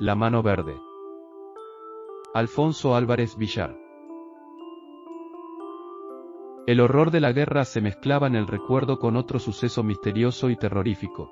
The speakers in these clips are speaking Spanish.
La mano verde. Alfonso Álvarez Villar. El horror de la guerra se mezclaba en el recuerdo con otro suceso misterioso y terrorífico.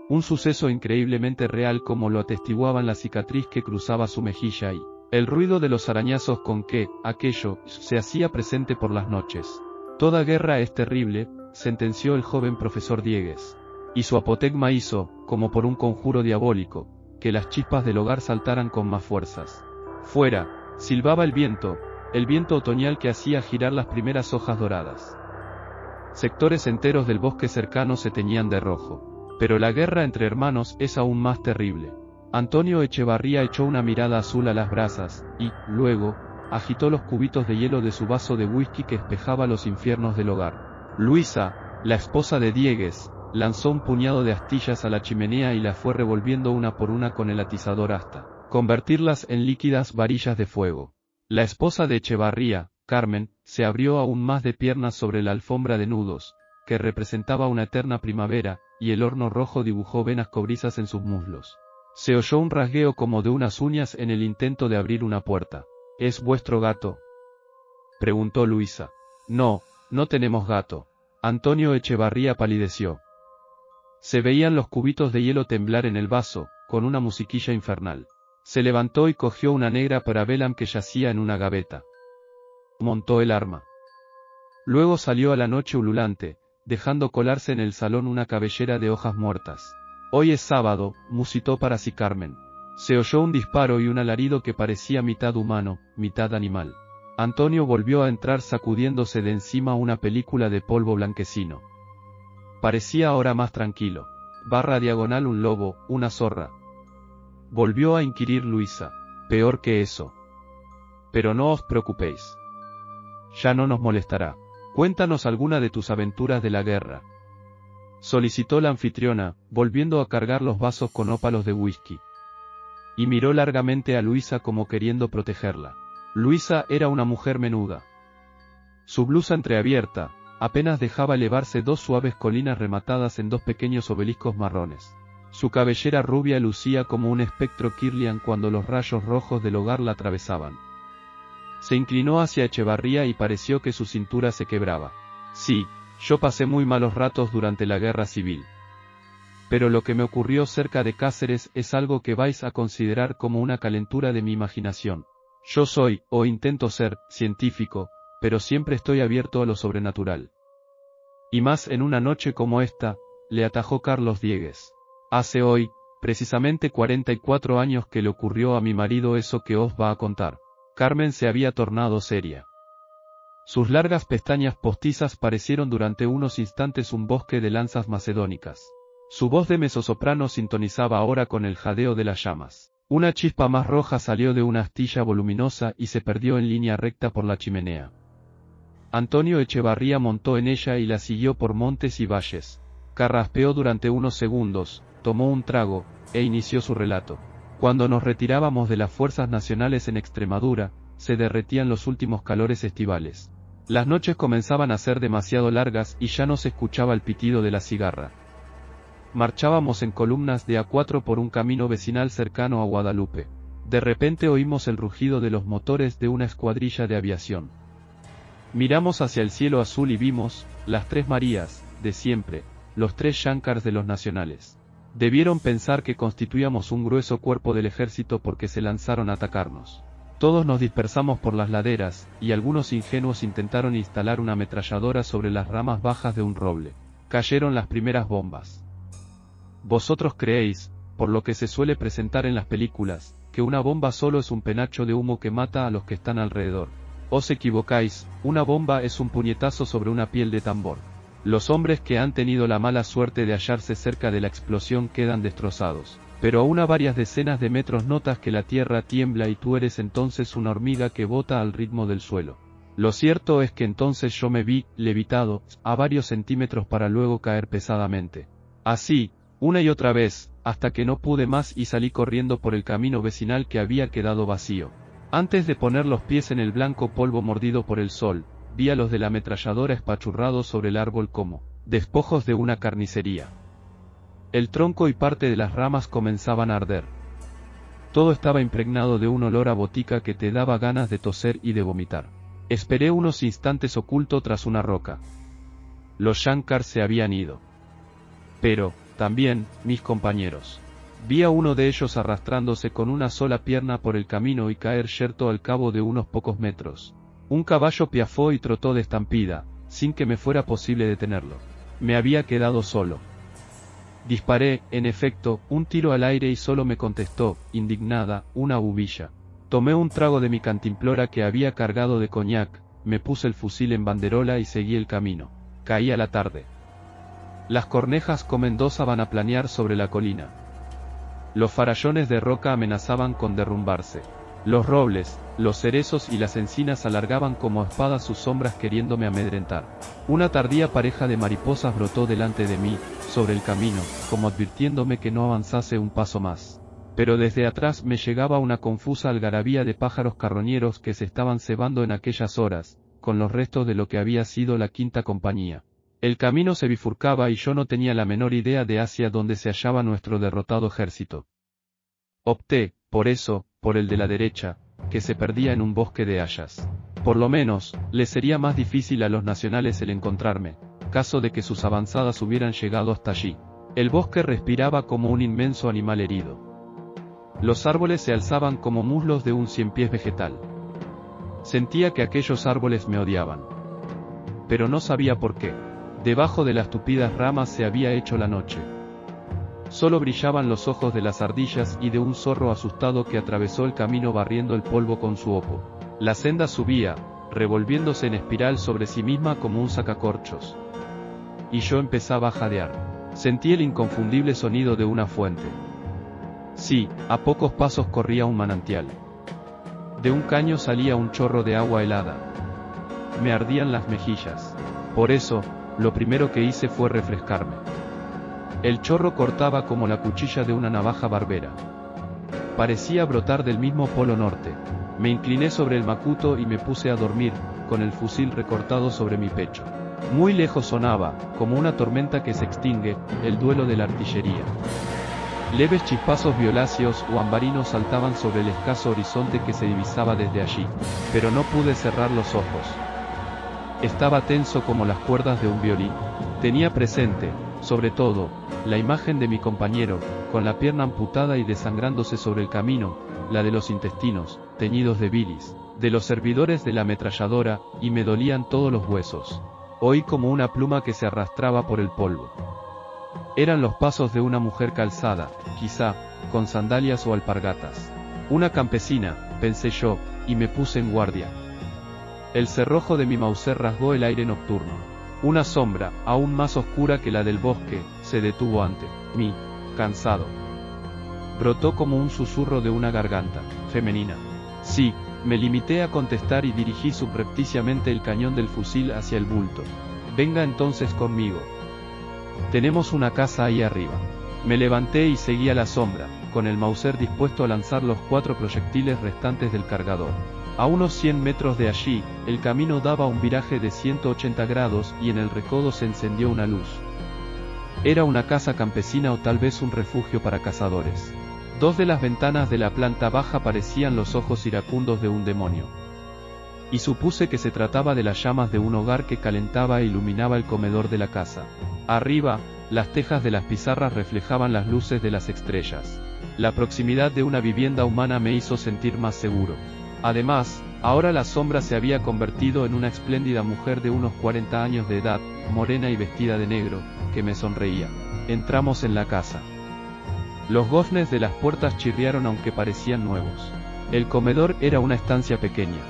Un suceso increíblemente real como lo atestiguaban la cicatriz que cruzaba su mejilla y el ruido de los arañazos con que aquello se hacía presente por las noches. Toda guerra es terrible, sentenció el joven profesor Diegues. Y su apotegma hizo, como por un conjuro diabólico, que las chispas del hogar saltaran con más fuerzas. Fuera, silbaba el viento otoñal que hacía girar las primeras hojas doradas. Sectores enteros del bosque cercano se teñían de rojo. Pero la guerra entre hermanos es aún más terrible. Antonio Echevarría echó una mirada azul a las brasas, y, luego, agitó los cubitos de hielo de su vaso de whisky que espejaba los infiernos del hogar. Luisa, la esposa de Diegues, lanzó un puñado de astillas a la chimenea y las fue revolviendo una por una con el atizador hasta convertirlas en líquidas varillas de fuego. La esposa de Echevarría, Carmen, se abrió aún más de piernas sobre la alfombra de nudos, que representaba una eterna primavera, y el horno rojo dibujó venas cobrizas en sus muslos. Se oyó un rasgueo como de unas uñas en el intento de abrir una puerta. ¿Es vuestro gato?, preguntó Luisa. No, no tenemos gato. Antonio Echevarría palideció. Se veían los cubitos de hielo temblar en el vaso, con una musiquilla infernal. Se levantó y cogió una negra Parabellum que yacía en una gaveta. Montó el arma. Luego salió a la noche ululante, dejando colarse en el salón una cabellera de hojas muertas. Hoy es sábado, musitó para sí Carmen. Se oyó un disparo y un alarido que parecía mitad humano, mitad animal. Antonio volvió a entrar sacudiéndose de encima una película de polvo blanquecino. Parecía ahora más tranquilo. /diagonal un lobo, una zorra. Volvió a inquirir Luisa. Peor que eso. Pero no os preocupéis. Ya no nos molestará. Cuéntanos alguna de tus aventuras de la guerra, solicitó la anfitriona, volviendo a cargar los vasos con ópalos de whisky. Y miró largamente a Luisa como queriendo protegerla. Luisa era una mujer menuda. Su blusa entreabierta apenas dejaba elevarse dos suaves colinas rematadas en dos pequeños obeliscos marrones. Su cabellera rubia lucía como un espectro Kirlian cuando los rayos rojos del hogar la atravesaban. Se inclinó hacia Echevarría y pareció que su cintura se quebraba. Sí, yo pasé muy malos ratos durante la guerra civil. Pero lo que me ocurrió cerca de Cáceres es algo que vais a considerar como una calentura de mi imaginación. Yo soy, o intento ser, científico, pero siempre estoy abierto a lo sobrenatural. Y más en una noche como esta, le atajó Carlos Diegues. Hace hoy, precisamente 44 años que le ocurrió a mi marido eso que os va a contar. Carmen se había tornado seria. Sus largas pestañas postizas parecieron durante unos instantes un bosque de lanzas macedónicas. Su voz de mezzosoprano sintonizaba ahora con el jadeo de las llamas. Una chispa más roja salió de una astilla voluminosa y se perdió en línea recta por la chimenea. Antonio Echevarría montó en ella y la siguió por montes y valles. Carraspeó durante unos segundos, tomó un trago, e inició su relato. Cuando nos retirábamos de las fuerzas nacionales en Extremadura, se derretían los últimos calores estivales. Las noches comenzaban a ser demasiado largas y ya no se escuchaba el pitido de la cigarra. Marchábamos en columnas de A4 por un camino vecinal cercano a Guadalupe. De repente oímos el rugido de los motores de una escuadrilla de aviación. Miramos hacia el cielo azul y vimos, las tres Marías, de siempre, los tres Shankars de los nacionales. Debieron pensar que constituíamos un grueso cuerpo del ejército porque se lanzaron a atacarnos. Todos nos dispersamos por las laderas, y algunos ingenuos intentaron instalar una ametralladora sobre las ramas bajas de un roble. Cayeron las primeras bombas. Vosotros creéis, por lo que se suele presentar en las películas, que una bomba solo es un penacho de humo que mata a los que están alrededor. Os equivocáis, una bomba es un puñetazo sobre una piel de tambor. Los hombres que han tenido la mala suerte de hallarse cerca de la explosión quedan destrozados. Pero aún a varias decenas de metros notas que la tierra tiembla y tú eres entonces una hormiga que bota al ritmo del suelo. Lo cierto es que entonces yo me vi, levitado, a varios centímetros para luego caer pesadamente. Así, una y otra vez, hasta que no pude más y salí corriendo por el camino vecinal que había quedado vacío. Antes de poner los pies en el blanco polvo mordido por el sol, vi a los de la ametralladora espachurrados sobre el árbol como despojos de una carnicería. El tronco y parte de las ramas comenzaban a arder. Todo estaba impregnado de un olor a botica que te daba ganas de toser y de vomitar. Esperé unos instantes oculto tras una roca. Los Shankar se habían ido. Pero, también, mis compañeros. Vi a uno de ellos arrastrándose con una sola pierna por el camino y caer yerto al cabo de unos pocos metros. Un caballo piafó y trotó de estampida, sin que me fuera posible detenerlo. Me había quedado solo. Disparé, en efecto, un tiro al aire y solo me contestó, indignada, una bubilla. Tomé un trago de mi cantimplora que había cargado de coñac, me puse el fusil en banderola y seguí el camino. Caía la tarde. Las cornejas comenzaban a planear sobre la colina. Los farallones de roca amenazaban con derrumbarse. Los robles, los cerezos y las encinas alargaban como espadas sus sombras queriéndome amedrentar. Una tardía pareja de mariposas brotó delante de mí, sobre el camino, como advirtiéndome que no avanzase un paso más. Pero desde atrás me llegaba una confusa algarabía de pájaros carroñeros que se estaban cebando en aquellas horas, con los restos de lo que había sido la quinta compañía. El camino se bifurcaba y yo no tenía la menor idea de hacia dónde se hallaba nuestro derrotado ejército. Opté, por eso, por el de la derecha, que se perdía en un bosque de hayas. Por lo menos, les sería más difícil a los nacionales el encontrarme, caso de que sus avanzadas hubieran llegado hasta allí. El bosque respiraba como un inmenso animal herido. Los árboles se alzaban como muslos de un ciempiés vegetal. Sentía que aquellos árboles me odiaban. Pero no sabía por qué. Debajo de las tupidas ramas se había hecho la noche. Solo brillaban los ojos de las ardillas y de un zorro asustado que atravesó el camino barriendo el polvo con su hopo. La senda subía, revolviéndose en espiral sobre sí misma como un sacacorchos. Y yo empezaba a jadear. Sentí el inconfundible sonido de una fuente. Sí, a pocos pasos corría un manantial. De un caño salía un chorro de agua helada. Me ardían las mejillas. Por eso, lo primero que hice fue refrescarme. El chorro cortaba como la cuchilla de una navaja barbera. Parecía brotar del mismo polo norte. Me incliné sobre el macuto y me puse a dormir, con el fusil recortado sobre mi pecho. Muy lejos sonaba, como una tormenta que se extingue, el duelo de la artillería. Leves chispazos violáceos o ambarinos saltaban sobre el escaso horizonte que se divisaba desde allí, pero no pude cerrar los ojos. Estaba tenso como las cuerdas de un violín. Tenía presente, sobre todo, la imagen de mi compañero, con la pierna amputada y desangrándose sobre el camino, la de los intestinos, teñidos de bilis, de los servidores de la ametralladora, y me dolían todos los huesos. Oí como una pluma que se arrastraba por el polvo. Eran los pasos de una mujer calzada, quizá, con sandalias o alpargatas. Una campesina, pensé yo, y me puse en guardia. El cerrojo de mi Mauser rasgó el aire nocturno. Una sombra, aún más oscura que la del bosque, se detuvo ante mí, cansado. Brotó como un susurro de una garganta femenina. Sí, me limité a contestar y dirigí subrepticiamente el cañón del fusil hacia el bulto. Venga entonces conmigo. Tenemos una casa ahí arriba. Me levanté y seguí a la sombra, con el Mauser dispuesto a lanzar los 4 proyectiles restantes del cargador. A unos 100 metros de allí, el camino daba un viraje de 180 grados y en el recodo se encendió una luz. Era una casa campesina o tal vez un refugio para cazadores. 2 de las ventanas de la planta baja parecían los ojos iracundos de un demonio. Y supuse que se trataba de las llamas de un hogar que calentaba e iluminaba el comedor de la casa. Arriba, las tejas de las pizarras reflejaban las luces de las estrellas. La proximidad de una vivienda humana me hizo sentir más seguro. Además, ahora la sombra se había convertido en una espléndida mujer de unos 40 años de edad, morena y vestida de negro, que me sonreía. Entramos en la casa. Los goznes de las puertas chirriaron aunque parecían nuevos. El comedor era una estancia pequeña.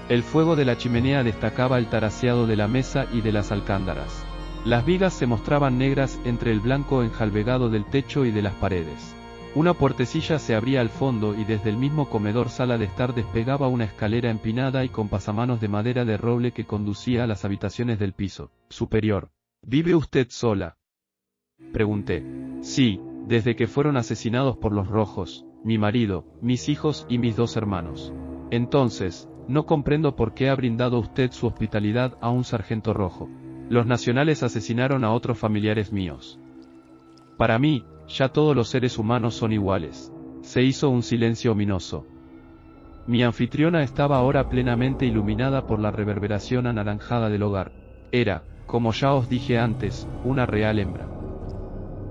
El fuego de la chimenea destacaba el taraceado de la mesa y de las alcándaras. Las vigas se mostraban negras entre el blanco enjalbegado del techo y de las paredes. Una puertecilla se abría al fondo y desde el mismo comedor sala de estar despegaba una escalera empinada y con pasamanos de madera de roble que conducía a las habitaciones del piso superior. ¿Vive usted sola?, pregunté. Sí, desde que fueron asesinados por los rojos, mi marido, mis hijos y mis 2 hermanos. Entonces, no comprendo por qué ha brindado usted su hospitalidad a un sargento rojo. Los nacionales asesinaron a otros familiares míos. Para mí, ya todos los seres humanos son iguales. Se hizo un silencio ominoso. Mi anfitriona estaba ahora plenamente iluminada por la reverberación anaranjada del hogar. Era, como ya os dije antes, una real hembra.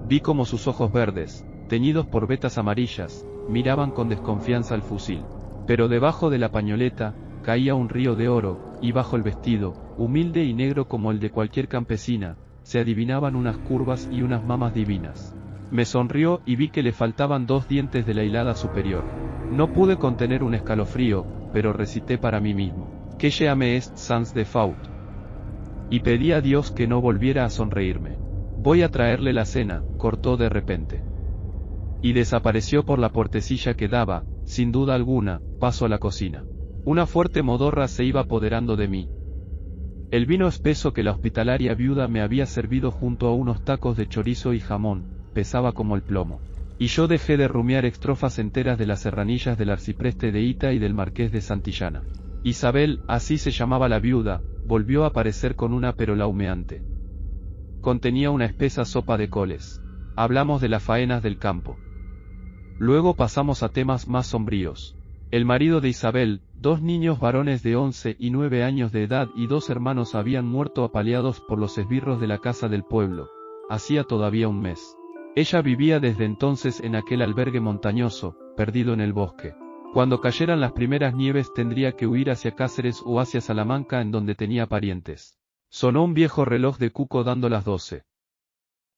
Vi como sus ojos verdes, teñidos por vetas amarillas, miraban con desconfianza al fusil. Pero debajo de la pañoleta, caía un río de oro, y bajo el vestido, humilde y negro como el de cualquier campesina, se adivinaban unas curvas y unas mamas divinas. Me sonrió y vi que le faltaban 2 dientes de la hilada superior. No pude contener un escalofrío, pero recité para mí mismo: que je me est sans de faute. Y pedí a Dios que no volviera a sonreírme. Voy a traerle la cena, cortó de repente. Y desapareció por la puertecilla que daba, sin duda alguna, paso a la cocina. Una fuerte modorra se iba apoderando de mí. El vino espeso que la hospitalaria viuda me había servido junto a unos tacos de chorizo y jamón, pesaba como el plomo. Y yo dejé de rumiar estrofas enteras de las serranillas del arcipreste de Ita y del marqués de Santillana. Isabel, así se llamaba la viuda, volvió a aparecer con una perola humeante. Contenía una espesa sopa de coles. Hablamos de las faenas del campo. Luego pasamos a temas más sombríos. El marido de Isabel, 2 niños varones de 11 y 9 años de edad y 2 hermanos habían muerto apaleados por los esbirros de la casa del pueblo. Hacía todavía un mes. Ella vivía desde entonces en aquel albergue montañoso, perdido en el bosque. Cuando cayeran las primeras nieves tendría que huir hacia Cáceres o hacia Salamanca, en donde tenía parientes. Sonó un viejo reloj de cuco dando las 12.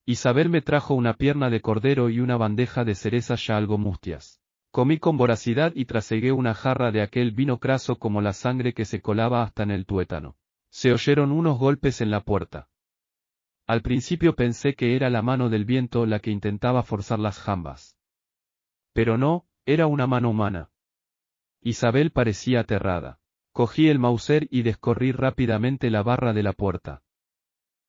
Isabel me trajo una pierna de cordero y una bandeja de cerezas ya algo mustias. Comí con voracidad y trasegué una jarra de aquel vino craso como la sangre que se colaba hasta en el tuétano. Se oyeron unos golpes en la puerta. Al principio pensé que era la mano del viento la que intentaba forzar las jambas. Pero no, era una mano humana. Isabel parecía aterrada. Cogí el Mauser y descorrí rápidamente la barra de la puerta.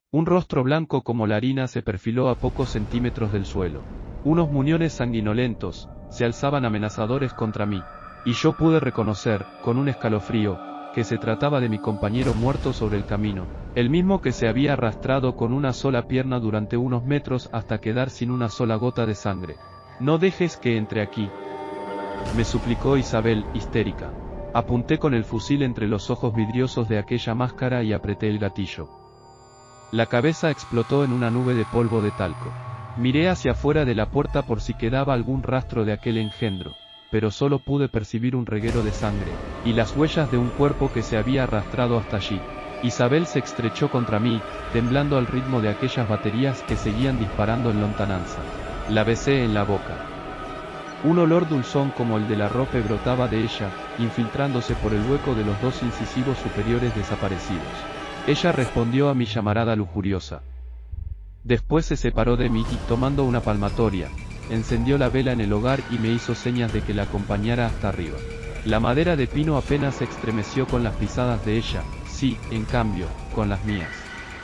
Un rostro blanco como la harina se perfiló a pocos centímetros del suelo. Unos muñones sanguinolentos se alzaban amenazadores contra mí, y yo pude reconocer, con un escalofrío, que se trataba de mi compañero muerto sobre el camino, el mismo que se había arrastrado con una sola pierna durante unos metros hasta quedar sin una sola gota de sangre. «No dejes que entre aquí», me suplicó Isabel, histérica. Apunté con el fusil entre los ojos vidriosos de aquella máscara y apreté el gatillo. La cabeza explotó en una nube de polvo de talco. Miré hacia afuera de la puerta por si quedaba algún rastro de aquel engendro, pero solo pude percibir un reguero de sangre, y las huellas de un cuerpo que se había arrastrado hasta allí. Isabel se estrechó contra mí, temblando al ritmo de aquellas baterías que seguían disparando en lontananza. La besé en la boca. Un olor dulzón como el de la ropa brotaba de ella, infiltrándose por el hueco de los 2 incisivos superiores desaparecidos. Ella respondió a mi llamarada lujuriosa. Después se separó de mí y, tomando una palmatoria, encendió la vela en el hogar y me hizo señas de que la acompañara hasta arriba. La madera de pino apenas se estremeció con las pisadas de ella, sí, en cambio, con las mías.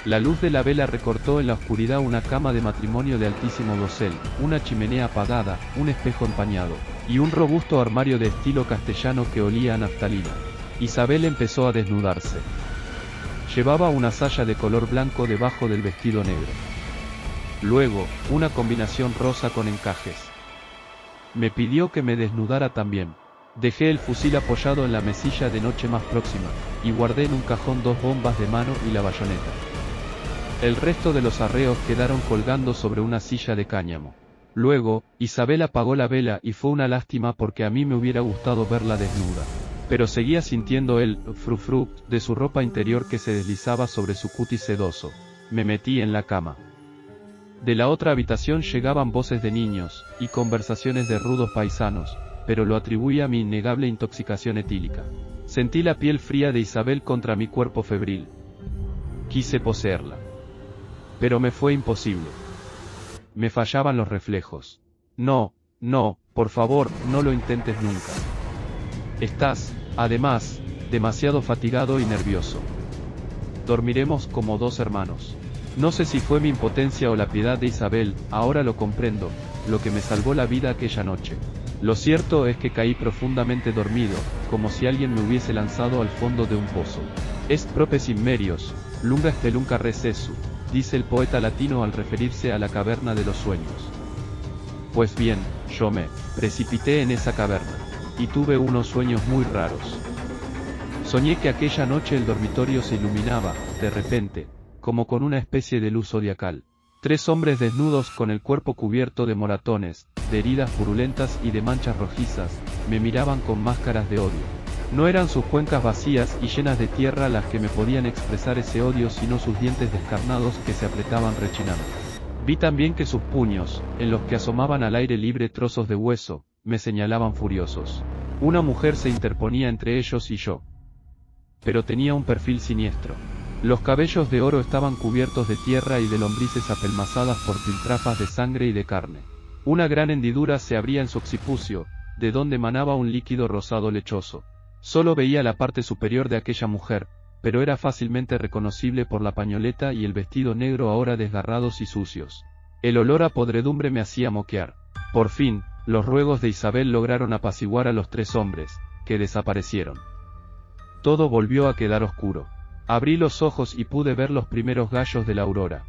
La luz de la vela recortó en la oscuridad una cama de matrimonio de altísimo dosel, una chimenea apagada, un espejo empañado, y un robusto armario de estilo castellano que olía a naftalina. Isabel empezó a desnudarse. Llevaba una saya de color blanco debajo del vestido negro. Luego, una combinación rosa con encajes. Me pidió que me desnudara también. Dejé el fusil apoyado en la mesilla de noche más próxima, y guardé en un cajón 2 bombas de mano y la bayoneta. El resto de los arreos quedaron colgando sobre una silla de cáñamo. Luego, Isabel apagó la vela y fue una lástima porque a mí me hubiera gustado verla desnuda. Pero seguía sintiendo el frufru de su ropa interior que se deslizaba sobre su cutis sedoso. Me metí en la cama. De la otra habitación llegaban voces de niños, y conversaciones de rudos paisanos, pero lo atribuía a mi innegable intoxicación etílica. Sentí la piel fría de Isabel contra mi cuerpo febril. Quise poseerla. Pero me fue imposible. Me fallaban los reflejos. No, no, por favor, no lo intentes nunca. Estás, además, demasiado fatigado y nervioso. Dormiremos como 2 hermanos. No sé si fue mi impotencia o la piedad de Isabel, ahora lo comprendo, lo que me salvó la vida aquella noche. Lo cierto es que caí profundamente dormido, como si alguien me hubiese lanzado al fondo de un pozo. Est propes immerios, lunga spelunca recessu, dice el poeta latino al referirse a la caverna de los sueños. Pues bien, yo me precipité en esa caverna. Y tuve unos sueños muy raros. Soñé que aquella noche el dormitorio se iluminaba, de repente, como con una especie de luz zodiacal. 3 hombres desnudos con el cuerpo cubierto de moratones, de heridas purulentas y de manchas rojizas, me miraban con máscaras de odio. No eran sus cuencas vacías y llenas de tierra las que me podían expresar ese odio, sino sus dientes descarnados que se apretaban rechinando. Vi también que sus puños, en los que asomaban al aire libre trozos de hueso, me señalaban furiosos. Una mujer se interponía entre ellos y yo. Pero tenía un perfil siniestro. Los cabellos de oro estaban cubiertos de tierra y de lombrices apelmazadas por piltrafas de sangre y de carne. Una gran hendidura se abría en su occipucio, de donde manaba un líquido rosado lechoso. Solo veía la parte superior de aquella mujer, pero era fácilmente reconocible por la pañoleta y el vestido negro ahora desgarrados y sucios. El olor a podredumbre me hacía moquear. Por fin, los ruegos de Isabel lograron apaciguar a los 3 hombres, que desaparecieron. Todo volvió a quedar oscuro. Abrí los ojos y pude ver los primeros gallos de la aurora.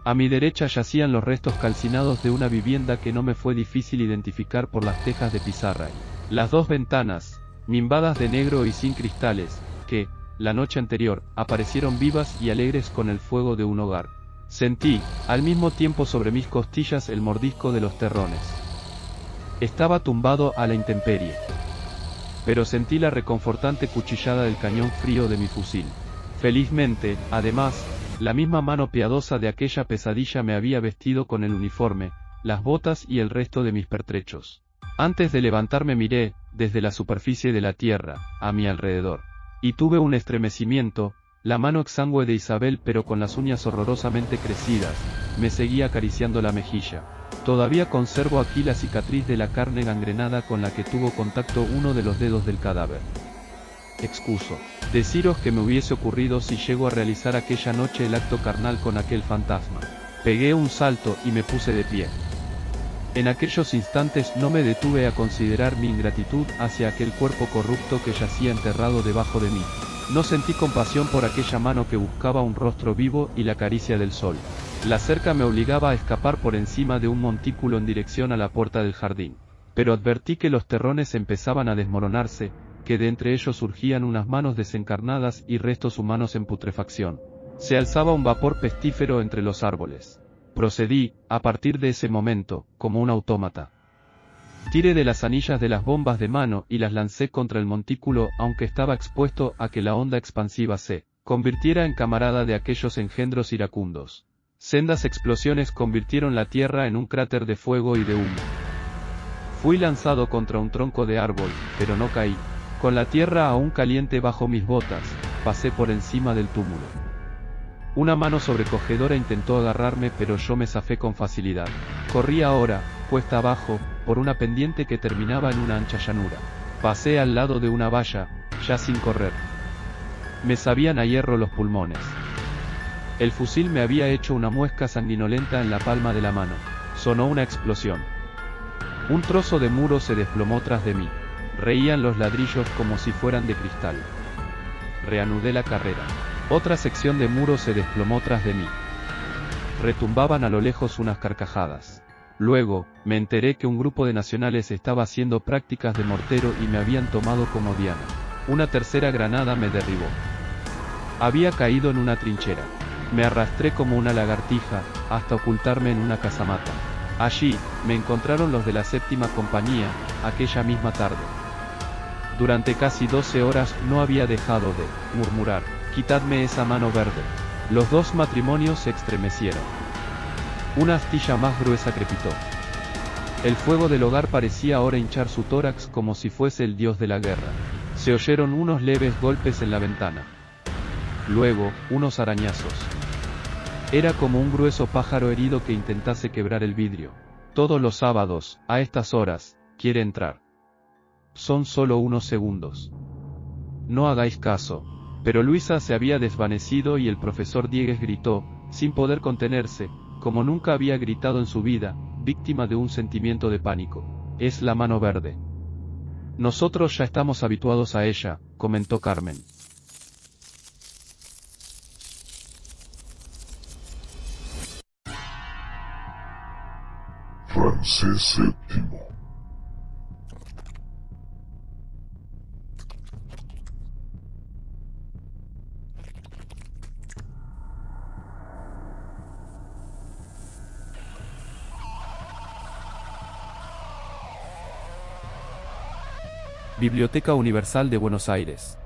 A mi derecha yacían los restos calcinados de una vivienda que no me fue difícil identificar por las tejas de pizarra y las 2 ventanas, nimbadas de negro y sin cristales, que, la noche anterior, aparecieron vivas y alegres con el fuego de un hogar. Sentí, al mismo tiempo sobre mis costillas el mordisco de los terrones. Estaba tumbado a la intemperie. Pero sentí la reconfortante cuchillada del cañón frío de mi fusil. Felizmente, además, la misma mano piadosa de aquella pesadilla me había vestido con el uniforme, las botas y el resto de mis pertrechos. Antes de levantarme miré, desde la superficie de la tierra, a mi alrededor. Y tuve un estremecimiento, la mano exangüe de Isabel pero con las uñas horrorosamente crecidas, me seguía acariciando la mejilla. Todavía conservo aquí la cicatriz de la carne gangrenada con la que tuvo contacto uno de los dedos del cadáver. Excuso deciros que me hubiese ocurrido si llego a realizar aquella noche el acto carnal con aquel fantasma. Pegué un salto y me puse de pie. En aquellos instantes no me detuve a considerar mi ingratitud hacia aquel cuerpo corrupto que yacía enterrado debajo de mí. No sentí compasión por aquella mano que buscaba un rostro vivo y la caricia del sol. La cerca me obligaba a escapar por encima de un montículo en dirección a la puerta del jardín. Pero advertí que los terrones empezaban a desmoronarse, que de entre ellos surgían unas manos desencarnadas y restos humanos en putrefacción. Se alzaba un vapor pestífero entre los árboles. Procedí, a partir de ese momento, como un autómata. Tiré de las anillas de las bombas de mano y las lancé contra el montículo, aunque estaba expuesto a que la onda expansiva se convirtiera en camarada de aquellos engendros iracundos. Sendas explosiones convirtieron la tierra en un cráter de fuego y de humo. Fui lanzado contra un tronco de árbol, pero no caí. Con la tierra aún caliente bajo mis botas, pasé por encima del túmulo. Una mano sobrecogedora intentó agarrarme, pero yo me zafé con facilidad. Corrí ahora, cuesta abajo, por una pendiente que terminaba en una ancha llanura. Pasé al lado de una valla, ya sin correr. Me sabían a hierro los pulmones. El fusil me había hecho una muesca sanguinolenta en la palma de la mano. Sonó una explosión. Un trozo de muro se desplomó tras de mí. Reían los ladrillos como si fueran de cristal. Reanudé la carrera. Otra sección de muro se desplomó tras de mí. Retumbaban a lo lejos unas carcajadas. Luego, me enteré que un grupo de nacionales estaba haciendo prácticas de mortero y me habían tomado como diana. Una tercera granada me derribó. Había caído en una trinchera. Me arrastré como una lagartija, hasta ocultarme en una casamata. Allí, me encontraron los de la 7ª compañía, aquella misma tarde. Durante casi 12 horas no había dejado de murmurar: «Quitadme esa mano verde». Los 2 matrimonios se estremecieron. Una astilla más gruesa crepitó. El fuego del hogar parecía ahora hinchar su tórax como si fuese el dios de la guerra. Se oyeron unos leves golpes en la ventana. Luego, unos arañazos. Era como un grueso pájaro herido que intentase quebrar el vidrio. Todos los sábados, a estas horas, quiere entrar. Son solo unos segundos. No hagáis caso. Pero Luisa se había desvanecido y el profesor Diegues gritó, sin poder contenerse, como nunca había gritado en su vida, víctima de un sentimiento de pánico. «Es la mano verde». «Nosotros ya estamos habituados a ella», comentó Carmen. Frank. Ramsés VII. Biblioteca Universal de Buenos Aires.